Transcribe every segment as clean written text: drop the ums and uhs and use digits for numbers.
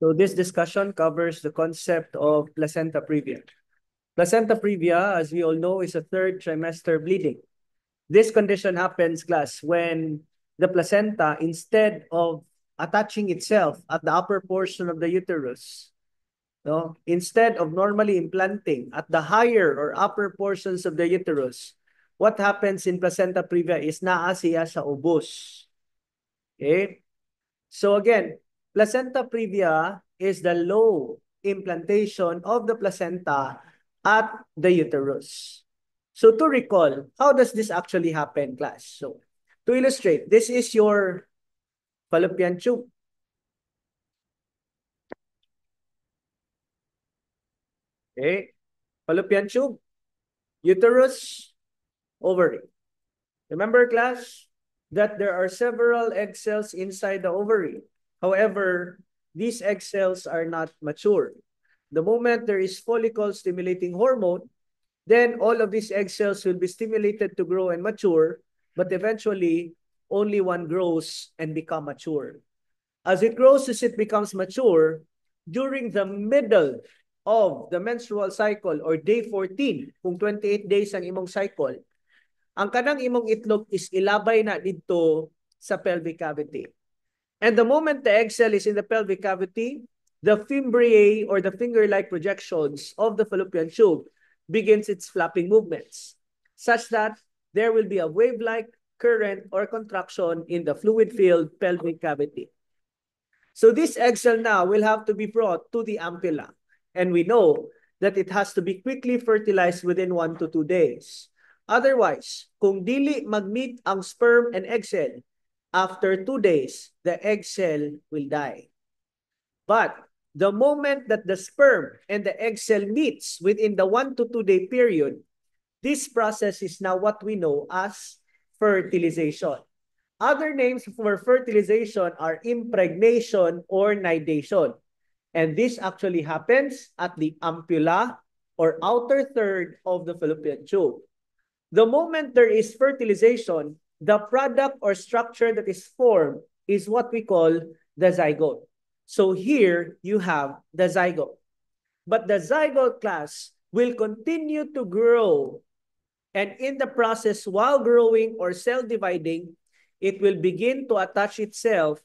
So this discussion covers the concept of placenta previa. Placenta previa, as we all know, is a third trimester bleeding. This condition happens, class, when the placenta, instead of attaching itself at the upper portion of the uterus, no, instead of normally implanting at the higher or upper portions of the uterus, what happens in placenta previa is naa siya sa ubos. Okay? So again, placenta previa is the low implantation of the placenta at the uterus. So to recall, how does this actually happen, class? So to illustrate, this is your fallopian tube. Okay? Fallopian tube, uterus, ovary. Remember, class, that there are several egg cells inside the ovary. However, these egg cells are not mature. The moment there is follicle-stimulating hormone, then all of these egg cells will be stimulated to grow and mature, but eventually, only one grows and become mature. As it grows, as it becomes mature, during the middle of the menstrual cycle or day 14, kung 28 days ang imong cycle, ang kanang imong itlog is ilabay na dito sa pelvic cavity. And the moment the egg cell is in the pelvic cavity, the fimbriae or the finger-like projections of the fallopian tube begins its flapping movements, such that there will be a wave-like current or contraction in the fluid-filled pelvic cavity. So this egg cell now will have to be brought to the ampulla. And we know that it has to be quickly fertilized within 1 to 2 days. Otherwise, kung dili mag-meet ang sperm and egg cell, after 2 days, the egg cell will die. But the moment that the sperm and the egg cell meets within the 1 to 2 day period, this process is now what we know as fertilization. Other names for fertilization are impregnation or nidation. And this actually happens at the ampulla or outer third of the fallopian tube. The moment there is fertilization, the product or structure that is formed is what we call the zygote. So here you have the zygote. But the zygote, class, will continue to grow. And in the process, while growing or cell dividing, it will begin to attach itself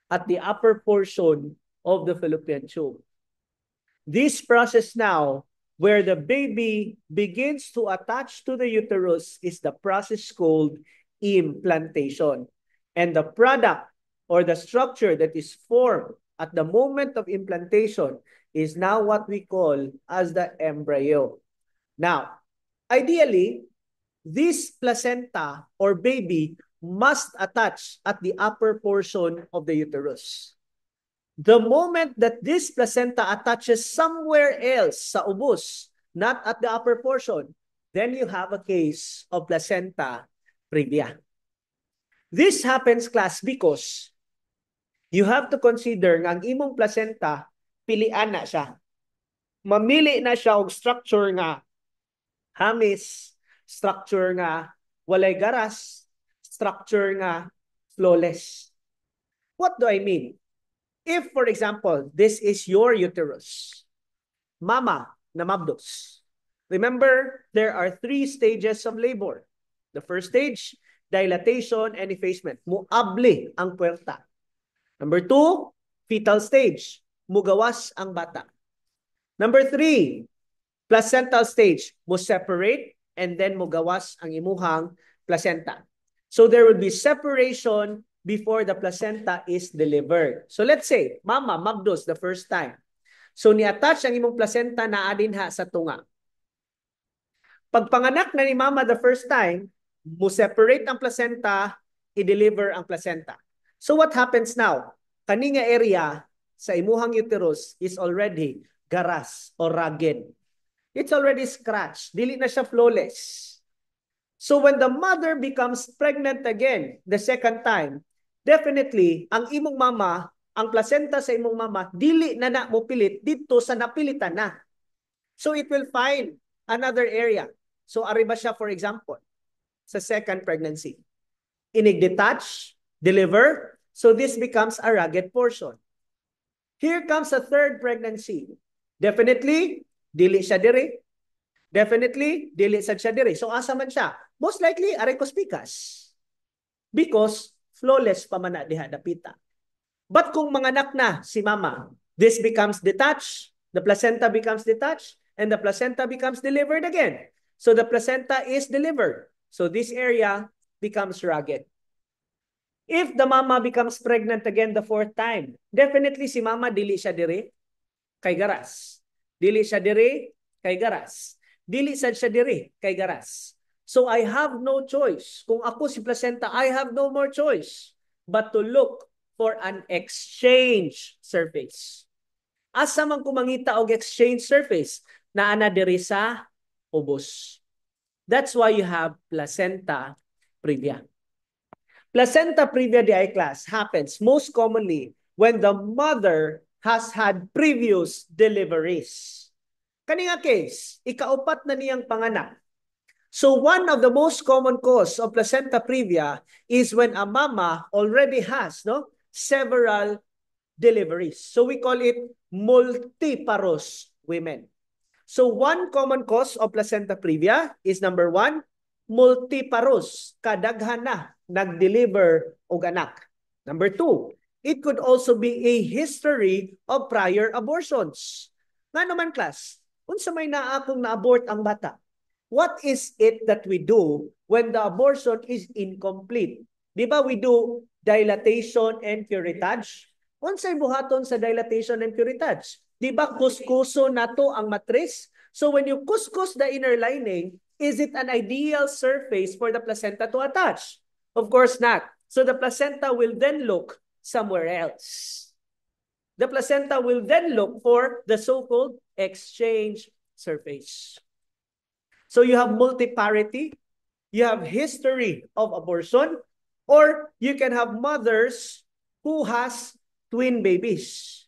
at the upper portion of the fallopian tube. This process now, where the baby begins to attach to the uterus, is the process called implantation. And the product or the structure that is formed at the moment of implantation is now what we call as the embryo. Now, ideally, this placenta or baby must attach at the upper portion of the uterus. The moment that this placenta attaches somewhere else sa ubos, not at the upper portion, then you have a case of placenta previa. This happens, class, because you have to consider nga ang imong placenta, pilian na siya. Mamili na siya og structure nga hamis, structure nga walay garas, structure nga flawless. What do I mean? If, for example, this is your uterus, mama na mabdos. Remember, there are 3 stages of labor. The first stage, dilatation and effacement. Muabli ang puwerta. Number 2, fetal stage. Mugawas ang bata. Number 3, placental stage. Mo separate and then mugawas ang imuhang placenta. So there will be separation before the placenta is delivered. So let's say, mama, magdos the first time. So ni-attach ang imong placenta na adinha sa tunga. Pagpanganak na ni mama the first time, mo separate ang placenta, i-deliver ang placenta. So what happens now? Kani nga area sa imuhang uterus is already garas or rugged. It's already scratched. Dili na siya flawless. So when the mother becomes pregnant again the second time, definitely, ang imong mama, ang placenta sa imong mama, dili na mo pilit dito sa napilitan na. So it will find another area. So ariba siya, for example, sa second pregnancy. Inig-detach, deliver, so this becomes a rugged portion. Here comes a third pregnancy. Definitely, dili siya diri. Definitely, dili sad siya diri. So asa man siya? Most likely, aray kospikas. Because flawless pa man na diha dapita. But kung manganak na si mama, this becomes detached, the placenta becomes detached, and the placenta becomes delivered again. So the placenta is delivered. So this area becomes rugged. If the mama becomes pregnant again the fourth time, definitely si mama dili siya diri kay garas. Dili siya diri kay garas. Dili sad siya diri kay garas. So I have no choice. Kung ako si placenta, I have no more choice but to look for an exchange surface. Asa man ko mangita og exchange surface na ana diri sa ubos. That's why you have placenta previa. Placenta previa di class happens most commonly when the mother has had previous deliveries. Kani nga case, ikaupat na niyang panganak. So one of the most common cause of placenta previa is when a mama already has several deliveries. So we call it multiparous women. So one common cause of placenta previa is number 1, multiparous, kadaghan na nag-deliver og anak. Number 2, it could also be a history of prior abortions. Nga naman class, unsa may naa akong na-abort ang bata? What is it that we do when the abortion is incomplete? Di ba we do dilatation and curettage? Unsay buhaton sa dilatation and curettage? Di ba kuskuso nato ang matris? So when you kuskus the inner lining, is it an ideal surface for the placenta to attach? Of course not. So the placenta will then look somewhere else. The placenta will then look for the so-called exchange surface. So you have multiparity, you have history of abortion, or you can have mothers who has twin babies.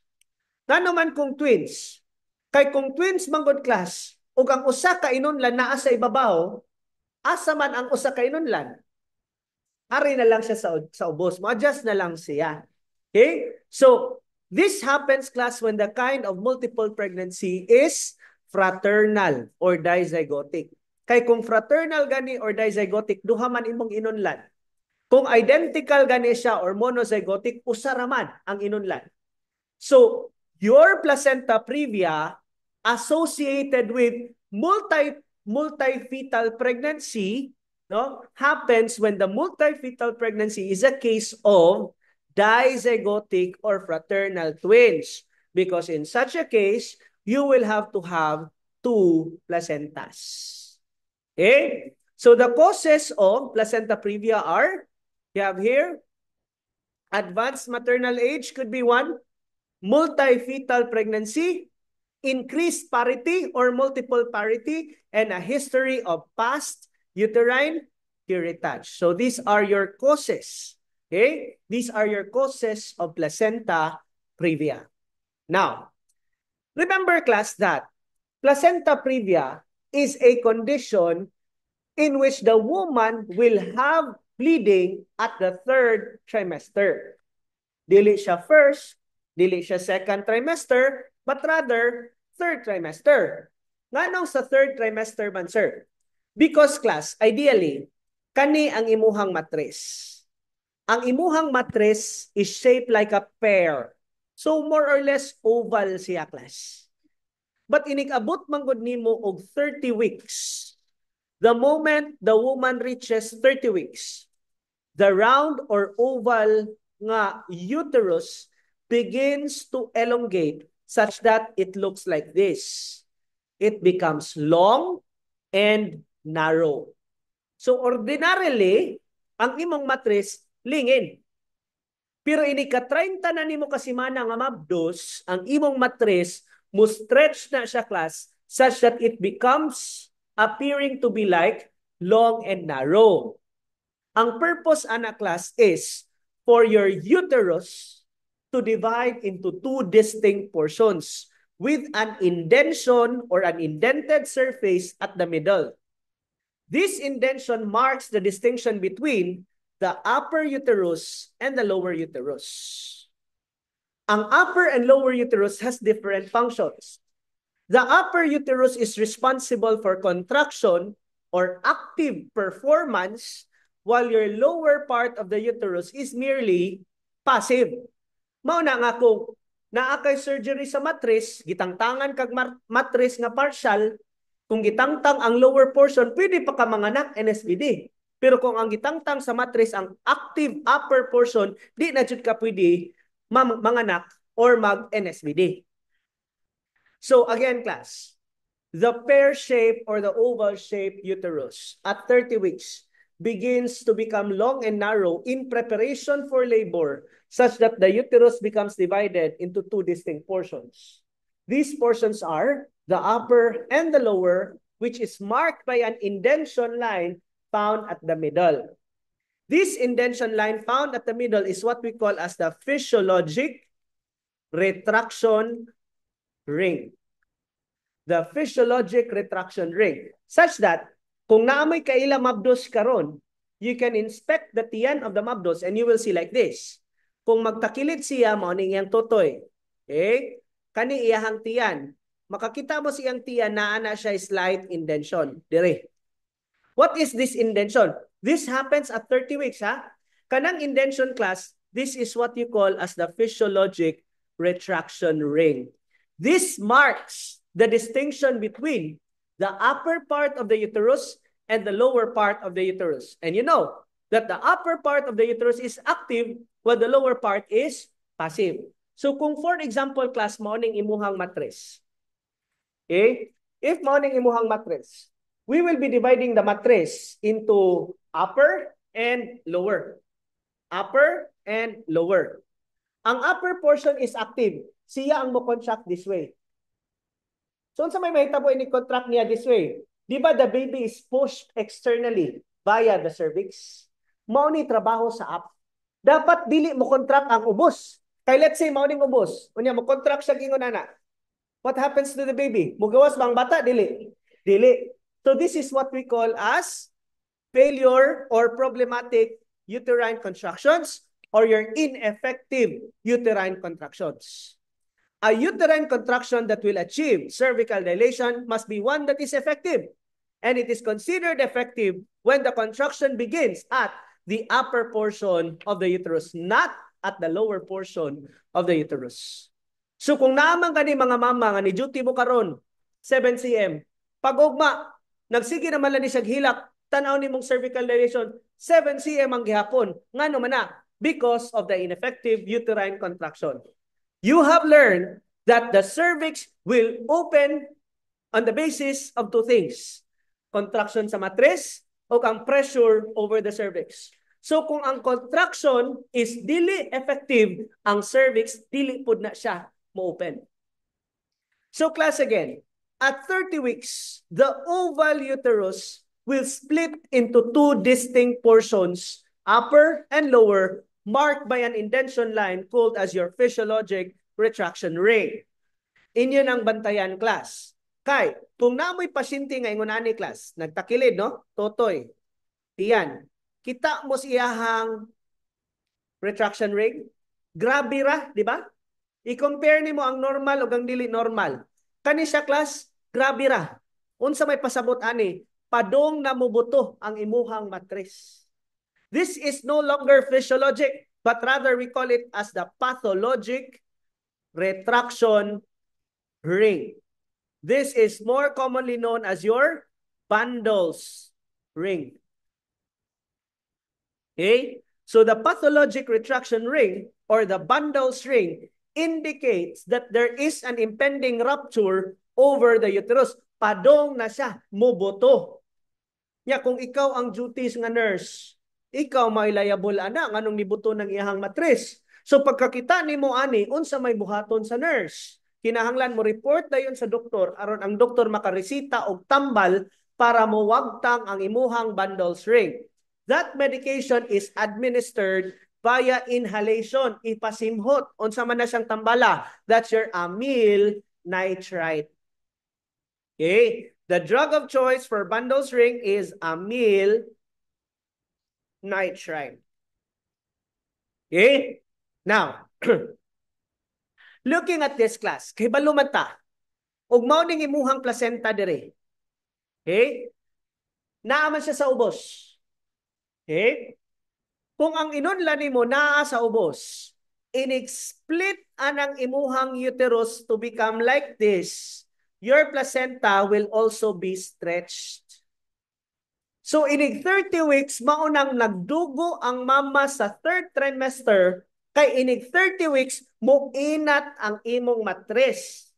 Ngano man kung twins? Kay kung twins manggod class, ug ang usa ka inunlan naa sa ibabaw, asa man ang usa ka inunlan? Ari na lang siya sa ubos. Ma-adjust na lang siya. Okay? So, this happens, class, when the kind of multiple pregnancy is fraternal or dizygotic. Kay kung fraternal gani or dizygotic, duha man imong inunlan. Kung identical gani siya or monozygotic, usa ra man ang inunlan. So, your placenta previa associated with multi-fetal pregnancy happens when the multi-fetal pregnancy is a case of dizygotic or fraternal twins. Because in such a case, you will have to have 2 placentas. Okay? So the causes of placenta previa are, you have here, advanced maternal age could be 1, multi-fetal pregnancy, increased parity or multiple parity, and a history of past uterine curettage. So these are your causes. Okay? These are your causes of placenta previa. Now, remember class that placenta previa is a condition in which the woman will have bleeding at the 3rd trimester. Dili siya first, dili siya 2nd trimester, but rather 3rd trimester. Nganong sa 3rd trimester man, sir? Because class, ideally, kani ang imuhang matris. Ang imuhang matris is shaped like a pear. So more or less oval siya, class. But inig-abot manggod nimo og 30 weeks. The moment the woman reaches 30 weeks, the round or oval nga uterus begins to elongate such that it looks like this. It becomes long and narrow. So ordinarily, ang imong matris lingin. Pero ini ka 30 na nimo kasimana nga mabdos, ang imong matris mo stretch na siya, class, such that it becomes appearing to be like long and narrow. Ang purpose, ana class, is for your uterus to divide into 2 distinct portions with an indention or an indented surface at the middle. This indention marks the distinction between the upper uterus and the lower uterus. ang upper and lower uterus has different functions. The upper uterus is responsible for contraction or active performance, while your lower part of the uterus is merely passive. Mao na nga kung naa kay surgery sa mattress, gitangtangan kag mattress nga partial, kung gitangtang ang lower portion, pwede pa ka manganak NSBD. Pero kung ang gitangtang sa mattress ang active upper portion, di na jud ka pwede manganak or mag-NSBD. So again, class, the pear-shaped or the oval-shaped uterus at 30 weeks begins to become long and narrow in preparation for labor, such that the uterus becomes divided into two distinct portions. These portions are the upper and the lower, which is marked by an indentation line found at the middle. This indentation line found at the middle is what we call as the physiologic retraction ring. The physiologic retraction ring, such that kung naamoy kaila mabdos karon, you can inspect the tiyan of the mabdos and you will see like this. Kung magtakilid siya, maoning iyang totoy. Okay? Kani iyahang tiyan. Makakita mo siyang tiyan na ana siya slight indentation. Dire. What is this indentation? This happens at 30 weeks, ha? Kanang indentation, class, this is what you call as the physiologic retraction ring. This marks the distinction between the upper part of the uterus and the lower part of the uterus. And you know that the upper part of the uterus is active while the lower part is passive. So kung for example, class, morning imuhang mattress. Okay? If morning imuhang mattress, we will be dividing the mattress into upper and lower. Upper and lower. Ang upper portion is active. Siya ang mo-contract this way. So, sa may mahitabo ini-contract niya this way. Di ba the baby is pushed externally via the cervix? Mao ni trabaho sa up. Dapat dili mo contract ang ubos. Kay let's say mao ning ubos. Unya mo contract siya gingon ana. What happens to the baby? Mugawas bang bata? Dili. Dili. So this is what we call as failure or problematic uterine contractions or your ineffective uterine contractions. A uterine contraction that will achieve cervical dilation must be one that is effective. And it is considered effective when the contraction begins at the upper portion of the uterus, not at the lower portion of the uterus. So kung naman ka ni mga mama nga ni duty mo karon 7 cm, pag-ugma, nagsige naman lang ni siya hilak, tanaw ni mong cervical dilation, 7 cm ang gihapon. Nga naman na, because of the ineffective uterine contraction. You have learned that the cervix will open on the basis of two things. Contraction sa mattress o ang pressure over the cervix. So kung ang contraction is dili effective, ang cervix dili pud na siya mo-open. So class again, at 30 weeks, the oval uterus will split into two distinct portions, upper and lower, marked by an indentation line called as your physiologic retraction ring. Inyo ang bantayan, class. Kay, kung namoy pasyente nga ingon ani, class, nagtakilid, no? Totoy. Iyan. Kita mo siyahang retraction ring. Grabe ra, di ba? I-compare nimo ang normal o ang dili normal. Kani siya, class, grabe ra. Unsa may pasabot ani, padong namubuto ang imuhang mattress. This is no longer physiologic, but rather we call it as the pathologic retraction ring. This is more commonly known as your bundles ring. Okay? So the pathologic retraction ring or the bundles ring indicates that there is an impending rupture over the uterus. Padong na siya, mubuto. Nya kung ikaw ang duties nga nurse, ikaw may liable ana nganong nibuto ng iyahang mattress. So pagkakita nimo ani unsa may buhaton sa nurse, kinahanglan mo report dayon sa doktor aron ang doktor makaresita og tambal para mowagtang ang imuhang bundles ring. That medication is administered via inhalation, ipasimhot. Unsa man na siyang tambala? That's your amyl nitrite. Okay? The drug of choice for bundles ring is amyl nitrite. Okay? Now, Looking at this class, kay balumata, ug mao ning imuhang placenta dire. Okay? Naaman siya sa ubos. Okay? Kung ang inunlan nimo naa sa ubos, in-split anang imuhang uterus to become like this, your placenta will also be stretched. So inig 30 weeks, maunang nagdugo ang mama sa third trimester, kay inig 30 weeks, muinat ang imong matris.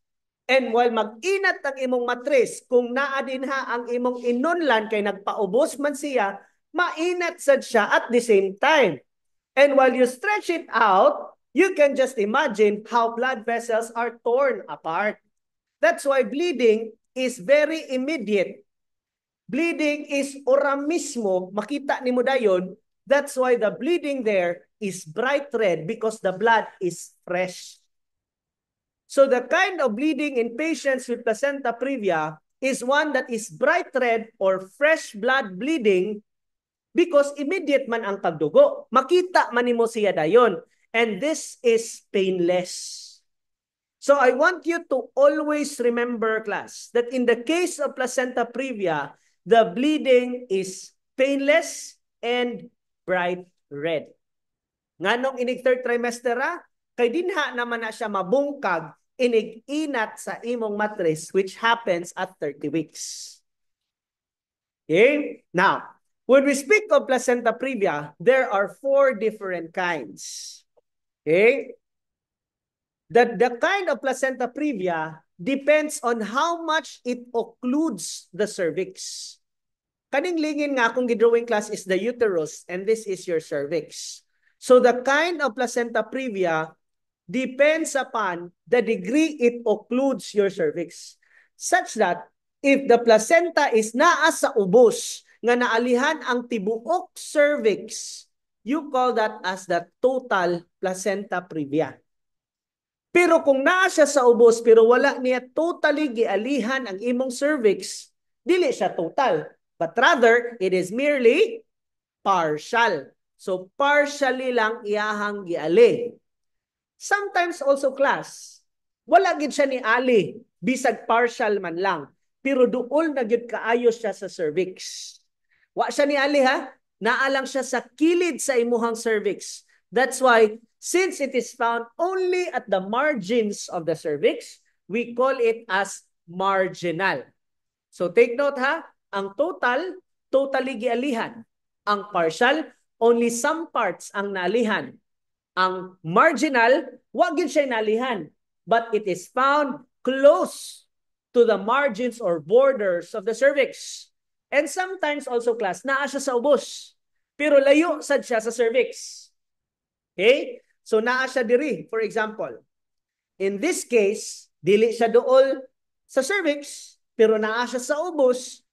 And while mag-inat ang imong matris, kung naa din ha ang imong inunlan kay nagpaubos man siya, mainat sad siya at the same time. And while you stretch it out, you can just imagine how blood vessels are torn apart. That's why bleeding is very immediate. Bleeding is ora mismo, makita ni mo dayon. That's why the bleeding there is bright red because the blood is fresh. So the kind of bleeding in patients with placenta previa is one that is bright red or fresh blood bleeding because immediate man ang pagdugo. Makita man nimo siya dayon. And this is painless. So I want you to always remember, class, that in the case of placenta previa, the bleeding is painless and bright red. Nganong inig third trimester kay dinha naman na siya mabungkag, inig-inat sa imong matris, which happens at 30 weeks. Okay? Now, when we speak of placenta previa, there are 4 different kinds. Okay? The kind of placenta previa depends on how much it occludes the cervix. Kaning lingin nga akong gidrawing class is the uterus and this is your cervix. So the kind of placenta previa depends upon the degree it occludes your cervix. Such that if the placenta is naa sa ubos nga naalihan ang tibuok cervix, you call that as the total placenta previa. Pero kung naa siya sa ubos pero wala niya totally gialihan ang imong cervix, dili siya total. But rather, it is merely partial. So partially lang iyahang giali. Sometimes also, class, wala gid siya ni ali, bisag partial man lang. Pero duol na gyud kaayo siya sa cervix. Wa siya ni ali ha, naa lang siya sa kilid sa imuhang cervix. That's why, since it is found only at the margins of the cervix, we call it as marginal. So take note ha, ang total, totally gialihan. Ang partial, only some parts ang naalihan. Ang marginal, wag yun siya naalihan. But it is found close to the margins or borders of the cervix. And sometimes also, class, naa siya sa ubos. Pero layo sad siya sa cervix. Okay? So naa siya diri, for example. In this case, dili siya dool sa cervix, pero naa siya sa ubos,